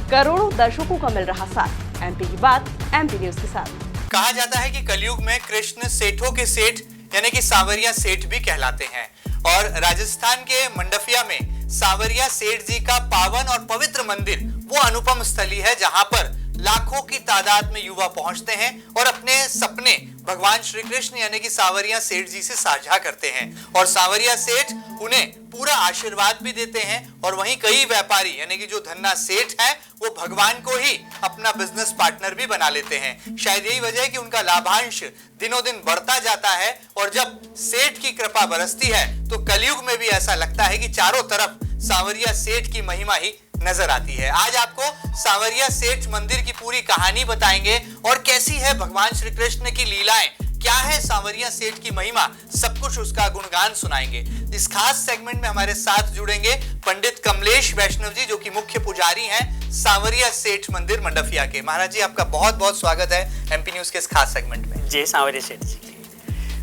करोड़ों दर्शकों का मिल रहा साथ। एमपी की बात एमपी न्यूज के साथ। कहा जाता है कि कलयुग में कृष्ण सेठों के सेठ यानी कि सांवरिया सेठ भी कहलाते हैं और राजस्थान के मंडफिया में सांवरिया सेठ जी का पावन और पवित्र मंदिर वो अनुपम स्थली है जहां पर लाखों की तादाद में युवा पहुंचते हैं और अपने सपने भगवान श्री कृष्ण यानी कि सांवरिया सेठ जी से साझा करते हैं और सांवरिया सेठ उन्हें पूरा आशीर्वाद भी देते हैं और वहीं कई व्यापारी यानी कि जो धन्ना सेठ हैं वो भगवान को ही अपना बिजनेस पार्टनर भी बना लेते हैं। शायद यही वजह है कि उनका लाभांश दिनों दिन बढ़ता जाता है और जब सेठ की कृपा बरसती है तो कलयुग में भी ऐसा लगता है कि चारों तरफ सांवरिया सेठ की महिमा ही नजर आती है। आज आपको सांवरिया सेठ मंदिर की पूरी कहानी बताएंगे और कैसी है भगवान श्री कृष्ण की लीलाएं, क्या है सांवरिया सेठ की महिमा, सब कुछ उसका गुणगान सुनाएंगे। इस खास सेगमेंट में हमारे साथ जुड़ेंगे पंडित कमलेश वैष्णव जी जो कि मुख्य पुजारी हैं सांवरिया सेठ मंदिर मंडफिया के। महाराज जी आपका बहुत बहुत स्वागत है एमपी न्यूज के इस खास सेगमेंट में। जय सांवरिया सेठ जी।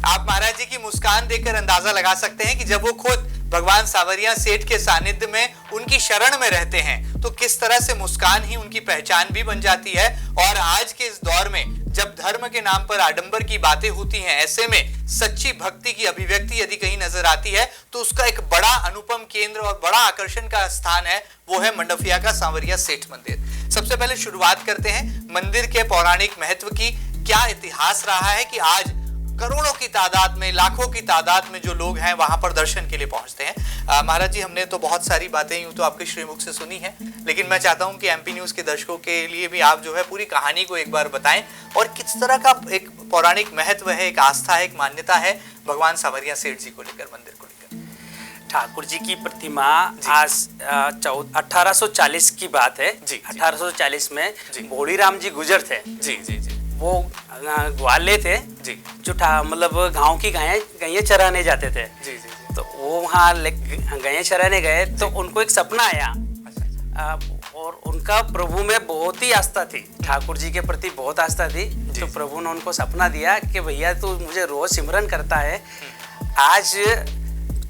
आप महाराज जी की मुस्कान देखकर अंदाजा लगा सकते हैं कि जब वो खुद भगवान सांवरिया सेठ के सानिध्य में उनकी शरण में रहते हैं तो किस तरह से मुस्कान ही उनकी पहचान भी बन जाती है। और आज के इस दौर में जब धर्म के नाम पर आडंबर की बातें होती हैं, ऐसे में सच्ची भक्ति की अभिव्यक्ति यदि कहीं नजर आती है तो उसका एक बड़ा अनुपम केंद्र और बड़ा आकर्षण का स्थान है, वो है मंडफिया का सांवरिया सेठ मंदिर। सबसे पहले शुरुआत करते हैं मंदिर के पौराणिक महत्व की। क्या इतिहास रहा है कि आज करोड़ों की तादाद में, लाखों की तादाद में जो लोग हैं वहां पर दर्शन के लिए पहुंचते हैं। महाराज जी हमने तो बहुत सारी बातें यूं तो आपके श्रीमुख से सुनी है, लेकिन मैं चाहता हूं कि एमपी न्यूज के दर्शकों के लिए भी आप जो है पूरी कहानी को एक बार बताएं और किस तरह का एक पौराणिक महत्व है, एक आस्था है, एक मान्यता है भगवान सांवरिया सेठ जी को लेकर, मंदिर को लेकर। ठाकुर जी की प्रतिमा आज 1840 की बात है। 1840 में भोलीराम जी गुजर थे। वो ग्वाले थे जी, जो मतलब गांव की गायें चराने जाते थे। तो वो वहाँ गायें चराने गए तो उनको एक सपना आया। और उनका प्रभु में बहुत ही आस्था थी, ठाकुर जी के प्रति बहुत आस्था थी। तो प्रभु ने उनको सपना दिया कि भैया तू मुझे रोज सिमरन करता है, आज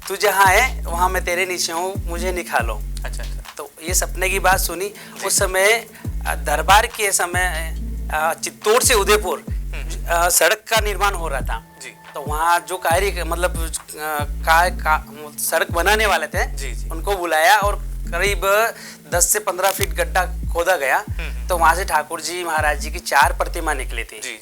तू जहाँ है वहाँ मैं तेरे नीचे हूँ, मुझे निकालो। तो ये सपने की बात सुनी। उस समय दरबार के समय चित्तौड़ से उदयपुर सड़क का निर्माण हो रहा था जी। तो वहाँ जो कार्य मतलब सड़क बनाने वाले थे जी। उनको बुलाया और करीब 10 से 15 फीट गड्ढा खोदा गया। तो वहाँ से ठाकुर जी महाराज जी की 4 प्रतिमा निकली थी जी।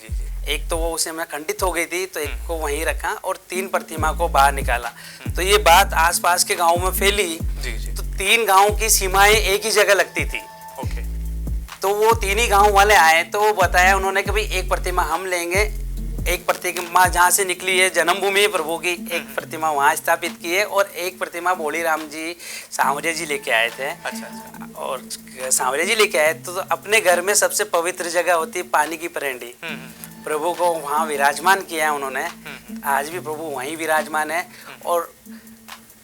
एक तो वो उसे में खंडित हो गई थी तो एक को वहीं रखा और 3 प्रतिमा को बाहर निकाला। तो ये बात आसपास के गाँव में फैली जी। तो 3 गाँव की सीमाएं एक ही जगह लगती थी। तो वो 3 ही गांव वाले आए तो वो बताया उन्होंने कि भाई एक प्रतिमा हम लेंगे, एक प्रतिमा जहाँ से निकली है जन्मभूमि प्रभु की, एक प्रतिमा वहाँ स्थापित की है और एक प्रतिमा भोलीराम जी सांवरिया जी लेके आए थे। अच्छा। और सांवरिया जी लेके आए तो अपने घर में सबसे पवित्र जगह होती है पानी की परेंडी, प्रभु को वहाँ विराजमान किया है उन्होंने। आज भी प्रभु वहीं विराजमान है और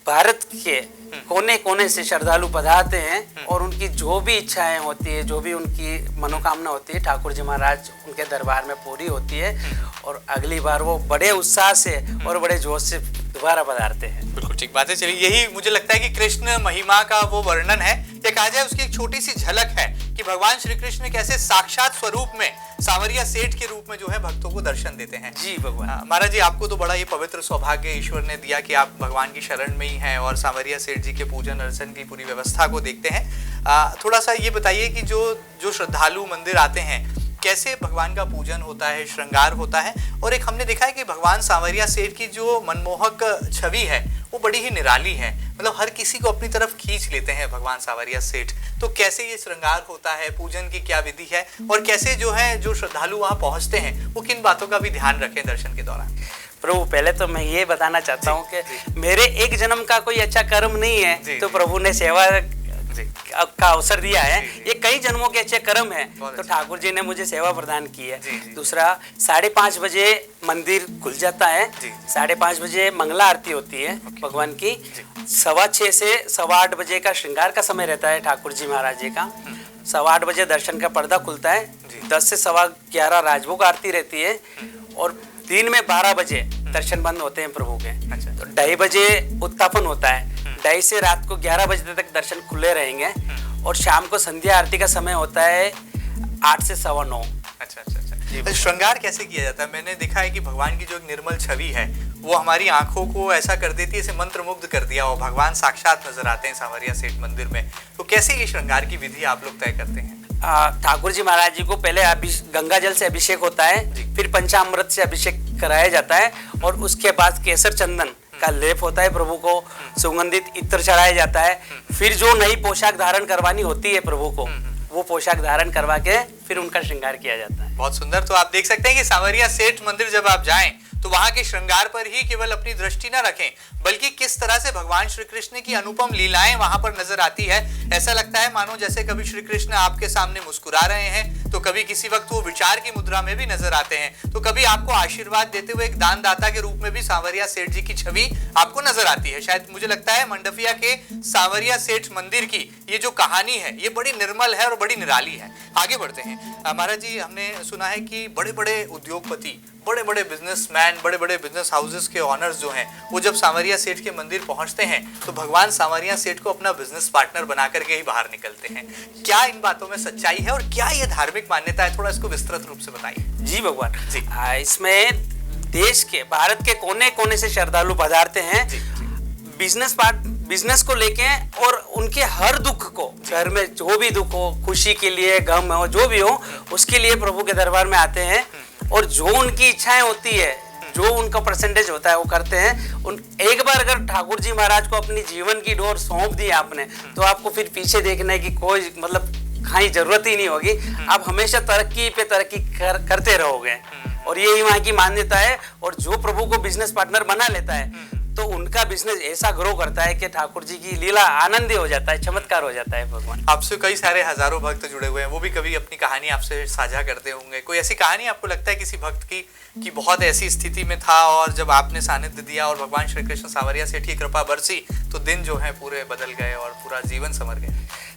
भारत के कोने कोने से श्रद्धालु पधारते हैं और उनकी जो भी इच्छाएं होती है, जो भी उनकी मनोकामना होती है, ठाकुर जी महाराज उनके दरबार में पूरी होती है और अगली बार वो बड़े उत्साह से और बड़े जोश से दोबारा पधारते हैं। बिल्कुल ठीक बात है। चलिए यही मुझे लगता है कि कृष्ण महिमा का वो वर्णन है, या कहा जाए उसकी एक छोटी सी झलक है कि भगवान श्री कृष्ण कैसे साक्षात स्वरूप में सांवरिया सेठ के रूप में जो है भक्तों को दर्शन देते हैं जी। भगवान महाराज जी आपको तो बड़ा ये पवित्र सौभाग्य ईश्वर ने दिया कि आप भगवान की शरण में ही हैं और सांवरिया सेठ जी के पूजन अर्चन की पूरी व्यवस्था को देखते हैं। थोड़ा सा ये बताइए कि जो श्रद्धालु मंदिर आते हैं कैसे भगवान का पूजन होता है, श्रृंगार होता है। और एक हमने देखा है कि भगवान सांवरिया सेठ की जो मनमोहक छवि है वो बड़ी ही निराली है, मतलब हर किसी को अपनी तरफ खींच लेते हैं भगवान सांवरिया सेठ। तो कैसे ये श्रृंगार होता है, पूजन की क्या विधि है और कैसे जो है जो श्रद्धालु वहाँ पहुँचते हैं वो किन बातों का भी ध्यान रखें दर्शन के दौरान? प्रभु पहले तो मैं ये बताना चाहता हूँ कि मेरे एक जन्म का कोई अच्छा कर्म नहीं है तो प्रभु ने सेवा का अवसर दिया है। ये कई जन्मों के अच्छे कर्म है तो ठाकुर जी ने मुझे सेवा प्रदान की है। दूसरा 5:30 बजे मंदिर खुल जाता है, 5:30 बजे मंगला आरती होती है भगवान की, 6:15 से 8:15 बजे का श्रृंगार का समय रहता है ठाकुर जी महाराज जी का, 8:15 बजे दर्शन का पर्दा खुलता है, 10 से 11:15 राजभोग आरती रहती है और दिन में 12 बजे दर्शन बंद होते हैं प्रभु के। तो 2:30 बजे उत्थापन होता है, 2:30 से रात को 11 बजे तक दर्शन खुले रहेंगे और शाम को संध्या आरती का समय होता है 8 से 9:15। अच्छा अच्छा अच्छा। तो श्रृंगार कैसे किया जाता है? मैंने देखा है कि भगवान की जो एक निर्मल छवि है वो हमारी आंखों को ऐसा कर देती है, इसे मंत्रमुग्ध कर दिया, और भगवान साक्षात नजर आते हैं सांवरिया सेठ मंदिर में। तो कैसे ये श्रृंगार की विधि आप लोग तय करते हैं? ठाकुर जी महाराज जी को पहले गंगा जल से अभिषेक होता है, फिर पंचामृत से अभिषेक कराया जाता है, और उसके बाद केसर चंदन का लेप होता है, प्रभु को सुगंधित इत्र चढ़ाया जाता है, फिर जो नई पोशाक धारण करवानी होती है प्रभु को, वो पोशाक धारण करवा के फिर उनका श्रृंगार किया जाता है। बहुत सुंदर। तो आप देख सकते हैं कि सांवरिया सेठ मंदिर जब आप जाएं तो वहां के श्रृंगार पर ही केवल अपनी दृष्टि न रखें, बल्कि किस तरह से भगवान श्री कृष्ण की अनुपम लीलाएं वहां पर नजर आती है। ऐसा लगता है मानो जैसे कभी श्री कृष्ण आपके सामने मुस्कुरा रहे हैं, तो कभी किसी वक्त वो विचार की मुद्रा में भी नजर आते हैं, तो कभी आपको आशीर्वाद देते हुए एक दानदाता के रूप में भी सांवरिया सेठ जी की छवि आपको नजर आती है। शायद मुझे लगता है मंडफिया के सांवरिया सेठ मंदिर की ये जो कहानी है ये बड़ी निर्मल है और बड़ी निराली है। आगे बढ़ते हैं। महाराज जी, हमने सुना है कि बड़े बड़े उद्योगपति, बड़े बड़े बिजनेसमैन, बड़े बड़े बिजनेस हाउसेस के ऑनर्स जो हैं, वो जब सांवरिया सेठ के मंदिर पहुंचते हैं तो भगवान सांवरिया सेठ को अपना बिजनेस पार्टनर बना करके ही बाहर निकलते हैं। क्या इन बातों में सच्चाई है और क्या ये धार्मिक मान्यता है? थोड़ा इसको विस्तृत रूप से बताइए। जी भगवान जी। इसमें देश के, भारत के कोने कोने से श्रद्धालु पधारते हैं बिजनेस को लेके, और उनके हर दुख को, घर में जो भी दुख हो, खुशी के लिए, गम हो, जो भी हो, उसके लिए प्रभु के दरबार में आते हैं, और जो उनकी इच्छाएं होती है, जो उनका परसेंटेज होता है वो करते हैं। एक बार अगर ठाकुर जी महाराज को अपनी जीवन की डोर सौंप दी आपने, तो आपको फिर पीछे देखने की कोई कहीं जरूरत ही नहीं होगी। आप हमेशा तरक्की पे तरक्की करते रहोगे, और यही वहाँ की मान्यता है। और जो प्रभु को बिजनेस पार्टनर बना लेता है तो उनका बिजनेस ऐसा ग्रो करता है कि ठाकुर जी की लीला आनंद हो जाता है, चमत्कार हो जाता है। भगवान आपसे कई सारे हजारों भक्त जुड़े हुए हैं, वो भी कभी अपनी कहानी आपसे साझा करते होंगे। कोई ऐसी कहानी आपको लगता है किसी भक्त की कि बहुत ऐसी स्थिति में था और जब आपने सानिध्य दिया और भगवान श्री कृष्ण सांवरिया सेठ की कृपा बरसी तो दिन जो है पूरे बदल गए और पूरा जीवन संवर गया?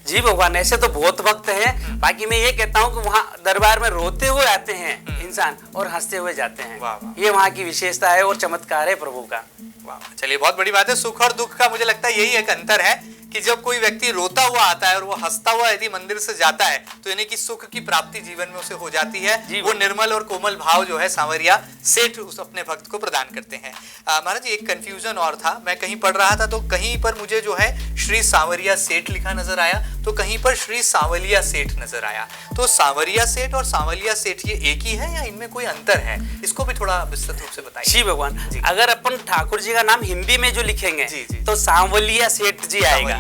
जी भगवान, ऐसे तो बहुत भक्त हैं। बाकी मैं ये कहता हूँ कि वहाँ दरबार में रोते हुए आते हैं इंसान और हंसते हुए जाते हैं। वाह वाह। ये वहाँ की विशेषता है और चमत्कार है प्रभु का। वाह, चलिए बहुत बड़ी बात है। सुख और दुख का मुझे लगता है यही एक अंतर है कि जब कोई व्यक्ति रोता हुआ आता है और वो हंसता हुआ यदि मंदिर से जाता है तो यानी कि सुख की प्राप्ति जीवन में उसे हो जाती है। वो निर्मल और कोमल भाव जो है सांवरिया सेठ उस अपने भक्त को प्रदान करते हैं। महाराज जी, एक कंफ्यूजन और था, मैं कहीं पढ़ रहा था तो कहीं पर मुझे जो है श्री सांवरिया सेठ लिखा नजर आया, तो कहीं पर श्री सांवलिया सेठ नजर आया। तो सांवरिया सेठ और सांवलिया सेठ ये एक ही है या इनमें कोई अंतर है? इसको भी थोड़ा विस्तृत रूप से बताइए। जी भगवान, अगर अपन ठाकुर जी का नाम हिंदी में जो लिखेंगे तो सांवलिया सेठ जी आएगा,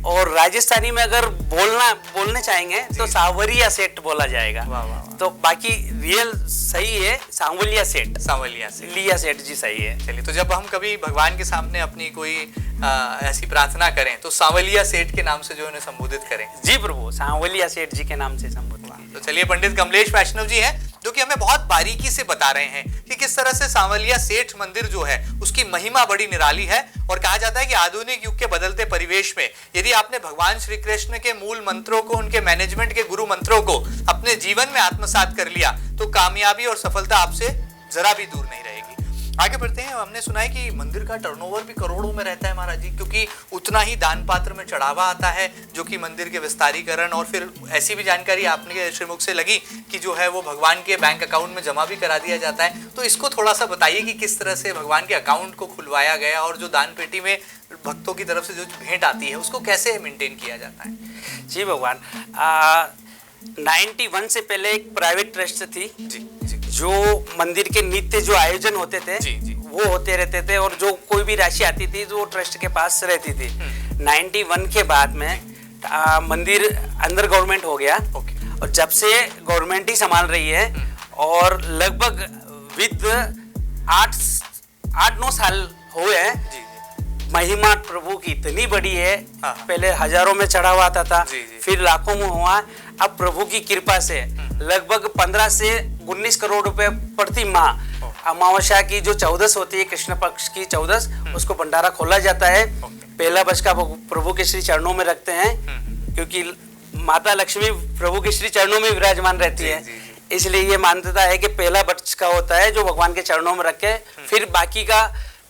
और राजस्थानी में अगर बोलने चाहेंगे तो सांवरिया सेठ बोला जाएगा। तो बाकी रियल सही है सांवलिया सेठ, लिया सेठ जी सही है। चलिए, तो जब हम कभी भगवान के सामने अपनी कोई ऐसी प्रार्थना करें तो सांवलिया सेठ के नाम से जो उन्हें संबोधित करें। जी प्रभु, सांवलिया सेठ जी के नाम से संबोधित। तो चलिए, पंडित कमलेश वैष्णव जी हैं जो कि हमें बहुत बारीकी से बता रहे हैं कि किस तरह से सांवलिया सेठ मंदिर जो है उसकी महिमा बड़ी निराली है। और कहा जाता है कि आधुनिक युग के बदलते परिवेश में यदि आपने भगवान श्री कृष्ण के मूल मंत्रों को, उनके मैनेजमेंट के गुरु मंत्रों को अपने जीवन में आत्मसात कर लिया तो कामयाबी और सफलता आपसे जरा भी दूर नहीं रहेगी। आगे बढ़ते हैं। हमने सुना है कि मंदिर का टर्नओवर भी करोड़ों में रहता है महाराज जी, क्योंकि उतना ही दान पात्र में चढ़ावा आता है जो कि मंदिर के विस्तारीकरण, और फिर ऐसी भी जानकारी आपने श्रीमुख से लगी कि जो है वो भगवान के बैंक अकाउंट में जमा भी करा दिया जाता है। तो इसको थोड़ा सा बताइए कि किस तरह से भगवान के अकाउंट को खुलवाया गया और जो दान पेटी में भक्तों की तरफ से जो भेंट आती है उसको कैसे मेंटेन किया जाता है? जी भगवान, 91 से पहले एक प्राइवेट ट्रस्ट थी जी, जो मंदिर के नित्य जो आयोजन होते थे वो होते रहते थे, और जो कोई भी राशि आती थी तो वो ट्रस्ट के पास रहती थी। 91 के बाद में मंदिर अंडर गवर्नमेंट हो गया, और जब से गवर्नमेंट ही संभाल रही है, और लगभग विद 8-9 साल हुए हैं। महिमा प्रभु की इतनी बड़ी है, पहले हजारों में चढ़ा हुआ था, फिर लाखों में हुआ। अब प्रभु की कृपा से लगभग 15 से 19 करोड़ रुपए प्रति माह अमावस्या की जो 14 होती है, कृष्ण पक्ष की 14, उसको भंडारा खोला जाता है। पहला बचका प्रभु के श्री चरणों में रखते हैं, क्योंकि माता लक्ष्मी प्रभु के श्री चरणों में विराजमान रहती है, इसलिए ये मान्यता है कि पहला बचका होता है जो भगवान के चरणों में रखे। फिर बाकी का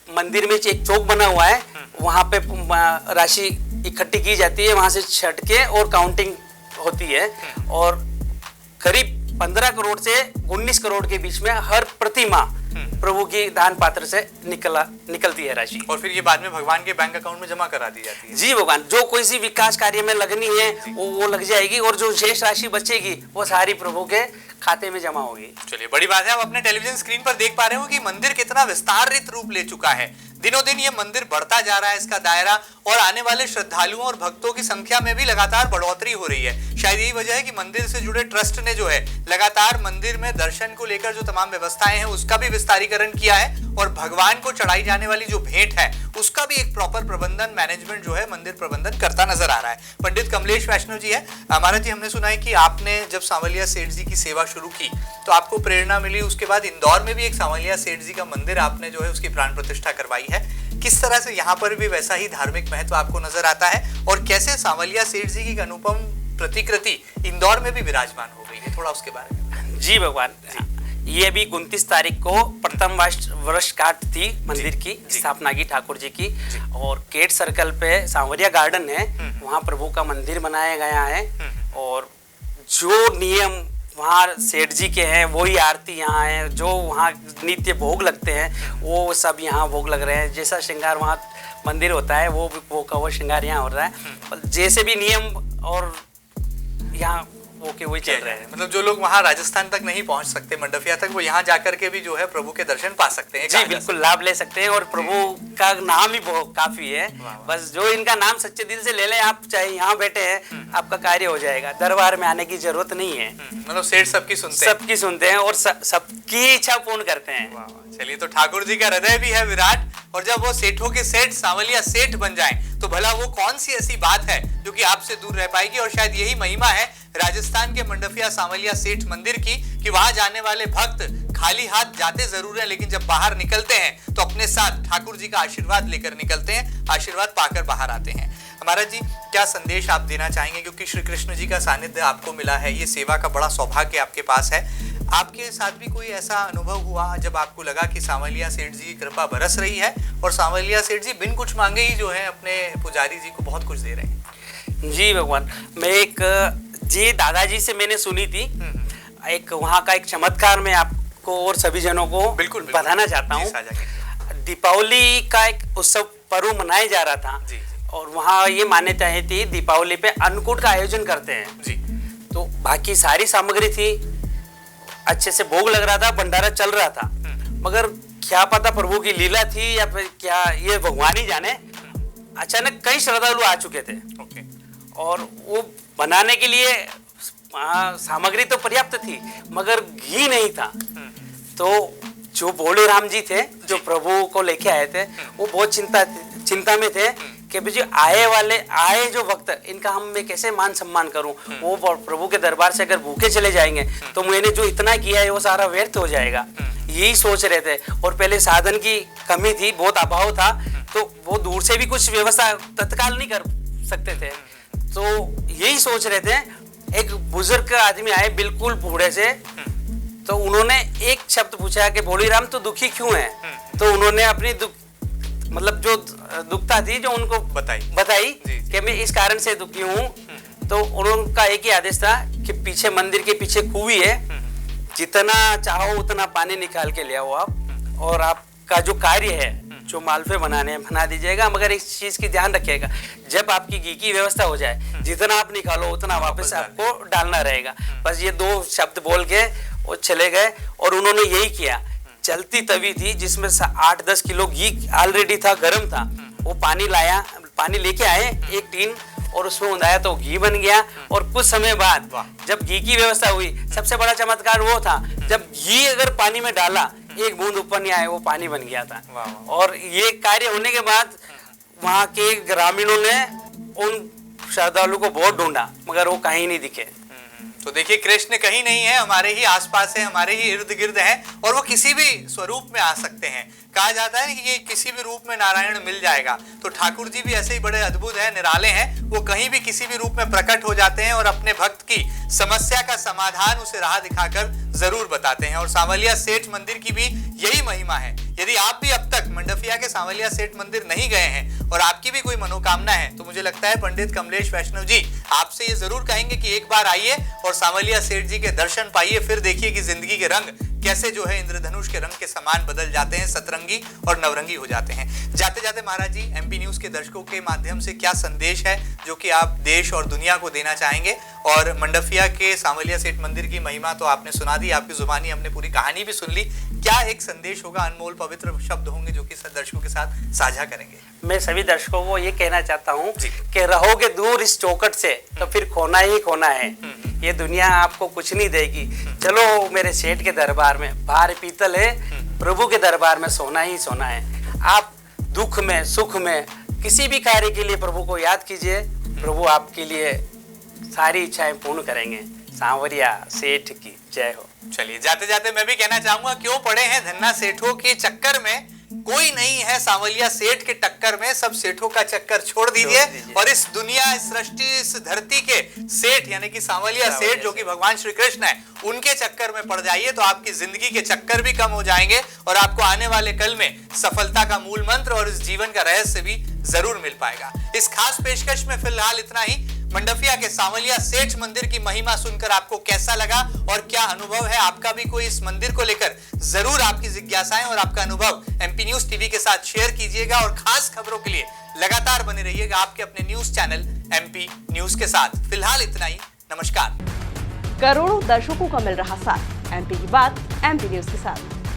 मंदिर में एक चौक बना हुआ है, वहां पे राशि इकट्ठी की जाती है, वहां से छट के और काउंटिंग होती है और करीब 15 करोड़ से 19 करोड़ के बीच में हर प्रतिमा प्रभु की दान पात्र से निकलती है राशि। और फिर ये बाद में भगवान के बैंक अकाउंट में जमा करा दी जाती है। जी भगवान, जो कोई सी विकास कार्य में लगनी है वो लग जाएगी और जो शेष राशि बचेगी वो सारी प्रभु के खाते में जमा होगी। चलिए, बड़ी बात है। आप अपने टेलीविजन स्क्रीन पर देख पा रहे हो कि मंदिर कितना विस्तारित रूप ले चुका है। दिनों दिन ये मंदिर बढ़ता जा रहा है, इसका दायरा, और आने वाले श्रद्धालुओं और भक्तों की संख्या में भी लगातार बढ़ोतरी हो रही है। शायद यही वजह है कि मंदिर से जुड़े ट्रस्ट ने जो है लगातार मंदिर में दर्शन को लेकर जो तमाम व्यवस्थाएं हैं उसका भी विस्तारीकरण किया है और भगवान को चढ़ाई जाने वाली जो भेंट है उसका भी एक प्रॉपर प्रबंधन, मैनेजमेंट जो है मंदिर प्रबंधन करता नजर आ रहा है। पंडित कमलेश वैष्णव जी है हमारा जी। हमने सुना है कि आपने जब सांवलिया सेठ जी की सेवा शुरू की तो आपको प्रेरणा मिली, उसके बाद इंदौर में भी एक सांवलिया सेठ जी का मंदिर आपने जो है उसकी प्राण प्रतिष्ठा करवाई है। किस तरह से यहाँ पर भी वैसा ही धार्मिक महत्व आपको नजर आता है और कैसे सांवलिया सेठ जी की अनुपम प्रतिकृति इंदौर में भी विराजमान हो गई है, थोड़ा उसके बारे में। जी भगवान, ये भी 29 तारीख को प्रथम वर्षगांठ थी मंदिर की स्थापना की ठाकुर जी की, और केट सर्कल पे सांवरिया गार्डन है, वहाँ प्रभु का मंदिर बनाया गया है और जो नियम वहाँ सेठ जी के हैं वही आरती यहाँ है, जो वहाँ नित्य भोग लगते हैं वो सब यहाँ भोग लग रहे हैं। जैसा श्रृंगार वहाँ मंदिर होता है वो का वो श्रृंगार यहाँ हो रहा है, जैसे भी नियम और यहाँ ओके वही चल रहा है। मतलब जो लोग वहाँ राजस्थान तक नहीं पहुँच सकते मंडफिया तक, वो यहाँ जाकर के भी जो है प्रभु के दर्शन पा सकते हैं। जी बिल्कुल, लाभ ले सकते हैं और प्रभु का नाम ही बहुत काफी है। बस जो इनका नाम सच्चे दिल से ले लें आप, चाहे यहाँ बैठे हैं आपका कार्य हो जाएगा, दरबार में आने की जरूरत नहीं है। मतलब सेठ सबकी सुनते हैं और सबकी इच्छा पूर्ण करते हैं। चलिए, तो ठाकुर जी का हृदय भी है विराट, और जब वो सेठों के सेठ सांवलिया सेठ बन जाएं तो भला वो कौन सी ऐसी बात है जो कि आपसे दूर रह पाएगी। और शायद यही महिमा है राजस्थान के मंडफिया सांवलिया सेठ मंदिर की कि वहां जाने वाले भक्त खाली हाथ जाते जरूर हैं, लेकिन जब बाहर निकलते हैं तो अपने साथ ठाकुर जी का आशीर्वाद लेकर निकलते हैं, आशीर्वाद पाकर बाहर आते हैं। हमारा जी, क्या संदेश आप देना चाहेंगे, क्योंकि श्री कृष्ण जी का सानिध्य आपको मिला है, ये सेवा का बड़ा सौभाग्य आपके पास है। आपके साथ भी कोई ऐसा अनुभव हुआ जब आपको लगा कि सांवलिया सेठ जी की कृपा बरस रही है और सांवलिया सेठ जी बिन कुछ मांगे ही जो है अपने पुजारी जी को बहुत कुछ दे रहे हैं? जी भगवान, मैं एक जी दादाजी से मैंने सुनी थी एक वहाँ का एक चमत्कार मैं आपको और सभी जनों को बिल्कुल बताना चाहता हूँ। दीपावली का एक उत्सव पर्व मनाया जा रहा था जी। और वहाँ ये मान्यता है थी दीपावली पे अन्नकूट का आयोजन करते हैं जी। तो बाकी सारी सामग्री थी, अच्छे से भोग लग रहा था, भंडारा चल रहा था, मगर क्या पता प्रभु की लीला थी या फिर क्या ये भगवान ही जाने, अचानक कई श्रद्धालु आ चुके थे और वो बनाने के लिए सामग्री तो पर्याप्त थी मगर घी नहीं था। तो जो भोले राम जी थे जो प्रभु को लेके आए थे वो बहुत चिंता में थे कि जो आए जो भक्त इनका हम मैं कैसे मान सम्मान करूं। वो प्रभु के दरबार से अगर भूखे चले जाएंगे तो मैंने जो इतना किया है वो सारा व्यर्थ हो जाएगा, यही सोच रहे थे। और पहले साधन की कमी थी, बहुत अभाव था, तो वो दूर से भी कुछ व्यवस्था तत्काल नहीं कर सकते थे, तो यही सोच रहे थे। एक बुजुर्ग आदमी आए बिल्कुल बूढ़े से, तो उन्होंने एक शब्द पूछा कि भोले राम तो दुखी क्यों है। तो उन्होंने अपनी मतलब जो दुखता थी जो उनको बताई कि मैं इस कारण से दुखी हूँ। तो उनका एक ही आदेश था कि पीछे मंदिर के पीछे कुएं है, जितना चाहो उतना पानी निकाल के ले आओ आप, और आपका जो कार्य है जो मालपुए बनाने बना दीजिएगा, मगर इस चीज की ध्यान रखिएगा जब आपकी घी की व्यवस्था हो जाए जितना आप निकालो उतना वापस आपको डालना रहेगा। बस ये दो शब्द बोल के वो चले गए और उन्होंने यही किया। चलती तवी थी जिसमें 8-10 किलो घी ऑलरेडी था, गर्म था, वो पानी लेके आए एक टीन और उसमें उंधाया तो घी बन गया। और कुछ समय बाद जब घी की व्यवस्था हुई, सबसे बड़ा चमत्कार वो था जब घी अगर पानी में डाला एक बूंद ऊपर नहीं आए, वो पानी बन गया था। और ये कार्य होने के बाद वहाँ के ग्रामीणों ने उन श्रद्धालु को बहुत ढूंढा मगर वो कहीं नहीं दिखे। तो देखिए, कृष्ण कहीं नहीं है, हमारे ही आसपास है, हमारे ही इर्द गिर्द है, और वो किसी भी स्वरूप में आ सकते हैं। कहा जाता है कि ये किसी भी रूप में नारायण मिल जाएगा, तो ठाकुर जी भी ऐसे ही बड़े अद्भुत है, निराले हैं। वो कहीं भी किसी भी रूप में प्रकट हो जाते हैं और अपने भक्त की समस्या का समाधान उसे राह दिखाकर जरूर बताते हैं। और सांवलिया सेठ मंदिर की भी यही महिमा है यदि आप भी अब तक मंडफिया के सांवलिया सेठ मंदिर नहीं गए हैं और आपकी भी कोई मनोकामना है, तो मुझे लगता है पंडित कमलेश वैष्णव जी आपसे ये जरूर कहेंगे कि एक बार आइए और सांवलिया सेठ जी के दर्शन पाइए, फिर देखिए कि जिंदगी के रंग कैसे जो है इंद्रधनुष के रंग के समान बदल जाते हैं, सतरंगी और नवरंगी हो जाते हैं। जाते जाते महाराज जी, एमपी न्यूज के दर्शकों के माध्यम से क्या संदेश है जो कि आप देश और दुनिया को देना चाहेंगे? और मंडफिया के सांवलिया सेठ मंदिर की महिमा तो आपने सुना दी, आपकी जुबानी हमने पूरी कहानी भी सुन ली। क्या एक संदेश होगा, अनमोल पवित्र शब्द होंगे जो कि दर्शकों के साथ साझा करेंगे? मैं सभी दर्शकों को ये कहना चाहता हूँ कि रहोगे दूर इस चौखट से तो फिर खोना ही खोना है। ये दुनिया आपको कुछ नहीं देगी। चलो मेरे सेठ के दरबार में, भार पीतल है, प्रभु के दरबार में सोना ही सोना है। आप दुख में सुख में किसी भी कार्य के लिए प्रभु को याद कीजिए, प्रभु आपके लिए सारी इच्छाएं पूर्ण करेंगे। सांवरिया सेठ की जय हो। चलिए, जाते जाते मैं भी कहना चाहूंगा, क्यों पड़े हैं धन्ना सेठों के चक्कर में, कोई नहीं है सांवलिया सेठ के टक्कर में, सब सेठों का चक्कर छोड़ दीजिए और इस दुनिया, इस सृष्टि, इस धरती के सेठ यानी कि सांवलिया सेठ जो कि भगवान श्री कृष्ण है, उनके चक्कर में पड़ जाइए तो आपकी जिंदगी के चक्कर भी कम हो जाएंगे और आपको आने वाले कल में सफलता का मूल मंत्र और इस जीवन का रहस्य भी जरूर मिल पाएगा। इस खास पेशकश में फिलहाल इतना ही। मंडफिया के सांवलिया सेठ मंदिर की महिमा सुनकर आपको कैसा लगा और क्या अनुभव है आपका भी कोई इस मंदिर को लेकर? जरूर आपकी जिज्ञासाएं और आपका अनुभव एमपी न्यूज टीवी के साथ शेयर कीजिएगा और खास खबरों के लिए लगातार बने रहिएगा आपके अपने न्यूज चैनल एमपी न्यूज के साथ। फिलहाल इतना ही, नमस्कार। करोड़ों दर्शकों का मिल रहा साथ, एमपी की बात एमपी न्यूज के साथ।